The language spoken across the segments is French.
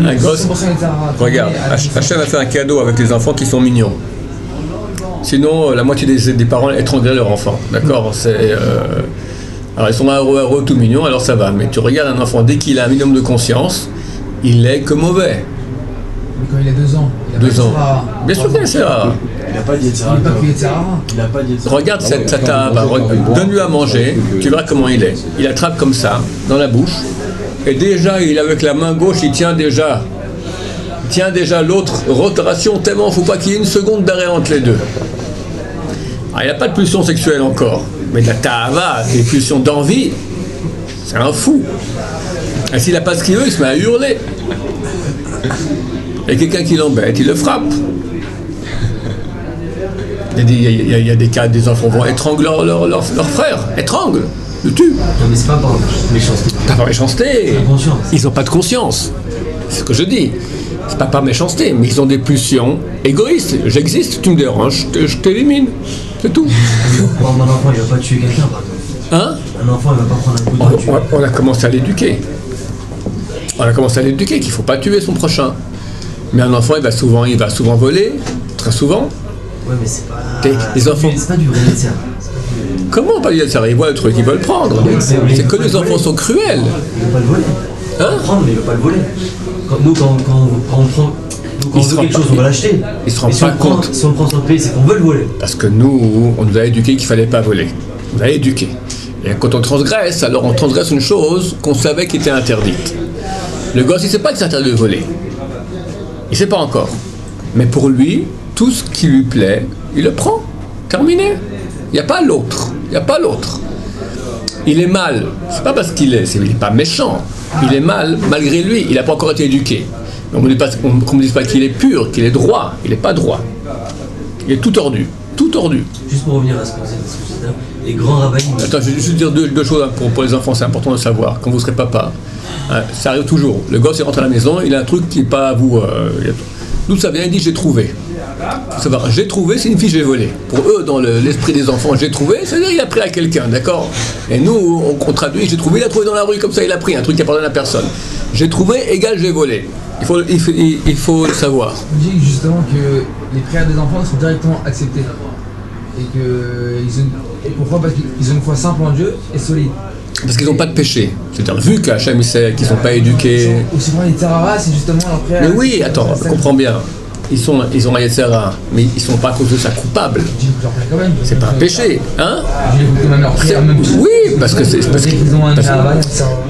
Un gosse, regarde, Hachem a fait un cadeau avec les enfants qui sont mignons. Sinon, la moitié des parents étrangleraient leur enfant, d'accord. Alors ils sont heureux, tout mignons, alors ça va. Mais tu regardes un enfant, dès qu'il a un minimum de conscience, il est que mauvais. Mais quand il a 2 ans, il a 2 ans. Bien sûr qu'il a ça. Il n'a pas dit Yetzirah. Il n'a pas dit Yetzirah. Regarde cette tata, donne-lui à manger, tu verras comment il est. Il attrape comme ça, dans la bouche, et déjà, il avec la main gauche, il tient déjà l'autre rotation, tellement il ne faut pas qu'il y ait une seconde d'arrêt entre les deux. Alors, il n'a pas de pulsion sexuelle encore, mais de la ta'ava, des pulsions d'envie, c'est un fou. Et s'il n'a pas ce qu'il veut, il se met à hurler. Et quelqu'un qui l'embête, il le frappe. Il y a des cas, des enfants vont étrangler leur frère, étrangle, le tue. Non mais c'est pas par méchanceté. Pas par méchanceté. Ils n'ont pas de conscience. C'est ce que je dis. C'est pas par méchanceté, mais ils ont des pulsions égoïstes. J'existe, tu me déranges, je t'élimine. C'est tout. Un enfant, il va pas tuer quelqu'un, par exemple. Hein? Un enfant, il va pas prendre un coup de tuer. On a commencé à l'éduquer. Qu'il faut pas tuer son prochain. Mais un enfant, il va souvent voler, très souvent. Ouais, mais c'est pas. Les enfants. C'est pas du vrai Yetzirah. Comment pas du Yetzirah? Ils voient le truc, ils veulent prendre. C'est que les enfants sont cruels. Il veut pas le voler. Hein? Il va prendre, mais il veut pas le voler. Quand on prend. Quand on veut quelque chose, on va l'acheter. Ils se rendent pas compte. Si on le prend sans payer, c'est qu'on veut le voler. Parce que nous, on nous a éduqués qu'il fallait pas voler. On nous a éduqués. Et quand on transgresse, alors on transgresse une chose qu'on savait qui était interdite. Le gosse, il sait pas que c'est interdit de voler. Il sait pas encore. Mais pour lui, tout ce qui lui plaît, il le prend. Terminé. Il n'y a pas l'autre. Il est mal. C'est pas parce il n'est pas méchant. Il est mal malgré lui. Il n'a pas encore été éduqué. On ne me dise pas qu'il est pur, qu'il est droit. Il n'est pas droit. Il est tout tordu. Tout tordu. Juste pour revenir à ce que vous avez dit, les grands rabbins. Attends, je vais juste dire deux choses pour les enfants, c'est important de savoir. Quand vous serez papa, ça arrive toujours. Le gosse, il rentre à la maison, il a un truc qui n'est pas à vous. D'où ça vient, il dit j'ai trouvé. Faut savoir, j'ai trouvé signifie j'ai volé. Pour eux, dans l'esprit des enfants, j'ai trouvé, c'est-à-dire il a pris à quelqu'un, d'accord? Et nous, on traduit, j'ai trouvé, il a trouvé dans la rue, comme ça il a pris un truc qui appartient à personne. J'ai trouvé égale j'ai volé. Il faut le savoir. On dit justement que les prières des enfants sont directement acceptées. Et pourquoi? Parce qu'ils ont une foi simple en Dieu et solide. Parce qu'ils n'ont pas de péché. C'est-à-dire, vu qu'Hachem sait qu'ils ne sont pas éduqués. Aussi pour les Tzarara, c'est justement leur prière. Mais oui, attends, comprends bien. Ils ont un Yetzirah, mais ils ne sont pas à cause de ça coupables. C'est pas un péché, hein? Oui, parce qu'ils ont un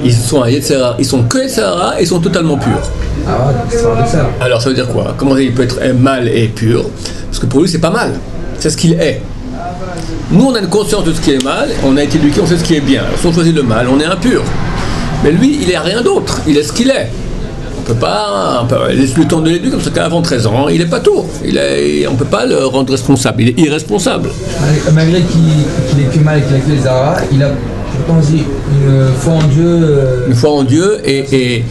ils sont un Yetzirah, ils sont que Yetzirah et ils sont totalement purs. Ah ouais, c'est paradoxal. Alors ça veut dire quoi? Comment il peut être mal et pur? Parce que pour lui, c'est pas mal. C'est ce qu'il est. Nous, on a une conscience de ce qui est mal, on a été éduqués, on sait ce qui est bien. Alors, si on choisit le mal, on est impur. Mais lui, il est rien d'autre. Il est ce qu'il est. On peut pas laisser le temps de l'éduquer comme c'était avant 13 ans. Il est pas tout. On peut pas le rendre responsable. Il est irresponsable. Malgré qu'il est que mal et qu'il a que les Zara, il a pourtant aussi une foi en Dieu. Une foi en Dieu et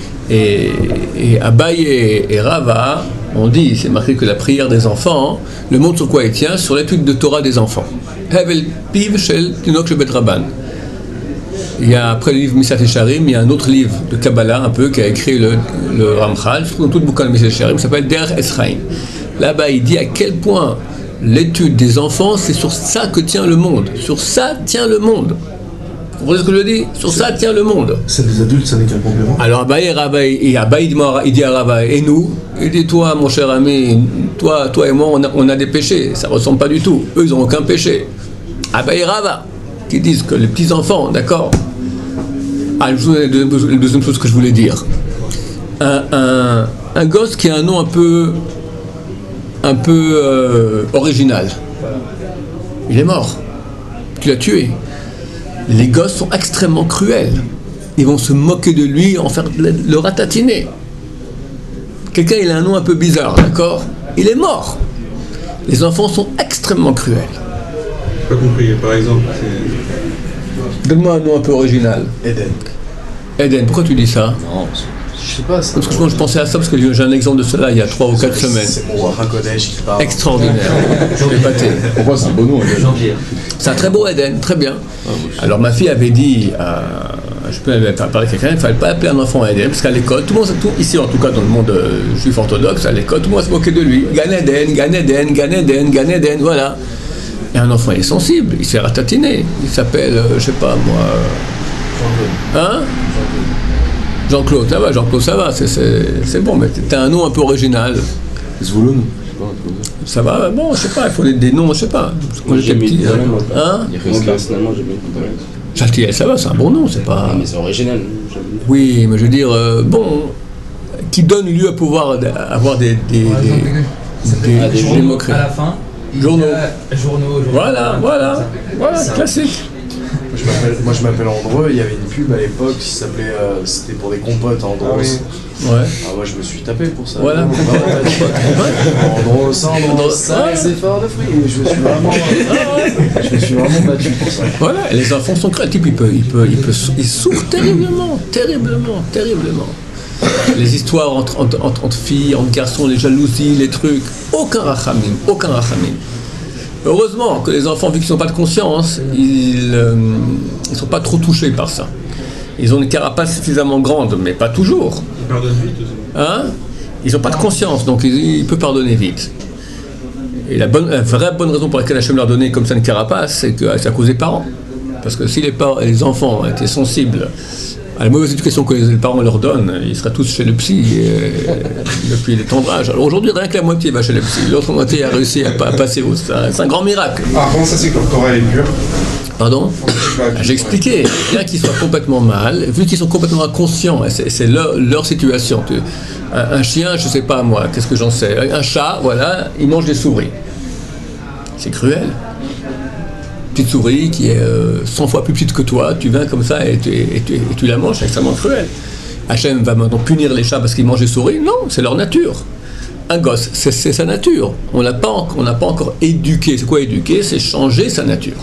Abaye et Rava, on dit, c'est marqué que la prière des enfants, le monde sur quoi il tient? Sur l'étude de Torah des enfants. Hevel Piv Shel Tinok Shebet Rabban. Il y a, après le livre Misat Yesharim, il y a un autre livre de Kabbalah, un peu, qui a écrit le Ramchal, dans tout le bouquin de Misat Yesharim, qui s'appelle Der Esraim. Là-bas, il dit à quel point l'étude des enfants, c'est sur ça que tient le monde. Sur ça tient le monde. Vous comprenez ce que je dis? Sur ça tient le monde. C'est des adultes, ça n'est qu'un complément. Alors Abaye, il dit à Rava, et nous? Il dit, toi, mon cher ami, toi et moi, on a des péchés. Ça ne ressemble pas du tout. Eux, ils n'ont aucun péché. Abaye et Rava, qui disent que les petits-enfants, d'accord? Ah, je vous donne la deuxième chose que je voulais dire. Un gosse qui a un nom un peu original. Il est mort. Tu l'as tué. Les gosses sont extrêmement cruels. Ils vont se moquer de lui, en faire le ratatiner. Quelqu'un, il a un nom un peu bizarre, d'accord? Il est mort. Les enfants sont extrêmement cruels. Pas compris, par exemple. Donne-moi un nom un peu original. Eden, pourquoi tu dis ça? Non, je sais pas. Parce que je pensais à ça parce que j'ai un exemple de cela il y a 3 ou 4 semaines. C'est mon Hakodesh qui parle. Extraordinaire. Je l'ai épaté. Pourquoi c'est un beau nom? Jean-Pierre. C'est un très beau Eden, très bien. Alors ma fille avait dit je peux parler avec quelqu'un, il ne fallait pas appeler un enfant Eden, parce qu'à l'école, tout le monde, ici en tout cas dans le monde juif orthodoxe, à l'école, tout le monde se moquait de lui. Gan Eden, Gan Eden, Gan Eden, Gan Eden, voilà. Et un enfant est sensible, il s'est ratatiné. Il s'appelle, je sais pas moi. Hein? Jean-Claude, ça va, Jean-Claude, ça va, c'est bon, mais t'as un nom un peu original. Zvouloun. Ça va, bon, je sais pas, il faut des noms, je sais pas. Quand j'étais petit. Hein? Moi, personnellement, j'aime bien Kontaveit. Chaltiel, ça va, c'est un bon nom, c'est pas. Mais c'est original. Oui, mais je veux dire, bon, qui donne lieu à pouvoir avoir des moqueries. À la fin. Journaux. Journaux. Voilà, classique. Moi je m'appelle Andreu, il y avait une pub à l'époque qui s'appelait, c'était pour des compotes Andros. Ouais. Ah, moi je me suis tapé pour ça. Voilà. Andros, ça, c'est fort de fruits. Je me suis vraiment battu pour ça. Voilà, et les enfants sont créatifs, ils souffrent terriblement. Les histoires entre filles, entre garçons, les jalousies, les trucs, aucun rachamim. Heureusement que les enfants, vu qu'ils n'ont pas de conscience, ils ne sont pas trop touchés par ça. Ils ont une carapace suffisamment grande, mais pas toujours. Ils pardonnent vite aussi. Hein? Ils n'ont pas de conscience, donc ils peuvent pardonner vite. Et la vraie bonne raison pour laquelle Hachem leur donnait comme ça une carapace, c'est que c'est à cause des parents. Parce que si les enfants étaient sensibles à la mauvaise éducation que les parents leur donnent, ils seraient tous chez le psy depuis le tendrage. Alors aujourd'hui, rien que la moitié va chez le psy, l'autre moitié a réussi à passer au... C'est un grand miracle. Ah, comment ça c'est que le Torah est pur? Pardon? J'ai expliqué, bien qu'ils soient complètement mal, vu qu'ils sont complètement inconscients, c'est leur situation. Un chien, je sais pas moi, qu'est-ce que j'en sais? Un chat, voilà, il mange des souris. C'est cruel. Petite souris qui est 100 fois plus petite que toi, tu viens comme ça et tu la manges, c'est extrêmement cruel. Hachem va maintenant punir les chats parce qu'ils mangent des souris? Non, c'est leur nature. Un gosse, c'est sa nature. On n'a pas encore éduqué. C'est quoi éduquer? C'est changer sa nature.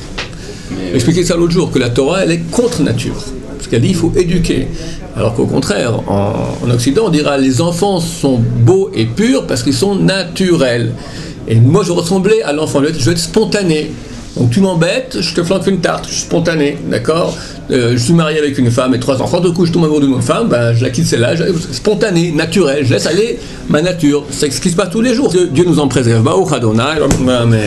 J'ai expliqué ça l'autre jour, que la Torah, elle est contre nature. Parce qu'elle dit qu'il faut éduquer. Alors qu'au contraire, en Occident, on dira les enfants sont beaux et purs parce qu'ils sont naturels. Et moi, je ressemblais à l'enfant. Je veux être spontané. Donc tu m'embêtes, je te flanque une tarte, je suis spontané, d'accord? Je suis marié avec une femme et 3 enfants, du coup je tombe amoureux d'une autre femme, ben, je la quitte celle-là, spontané, naturel, je laisse aller ma nature. C'est ce qui se passe tous les jours. Dieu nous en préserve. Amen.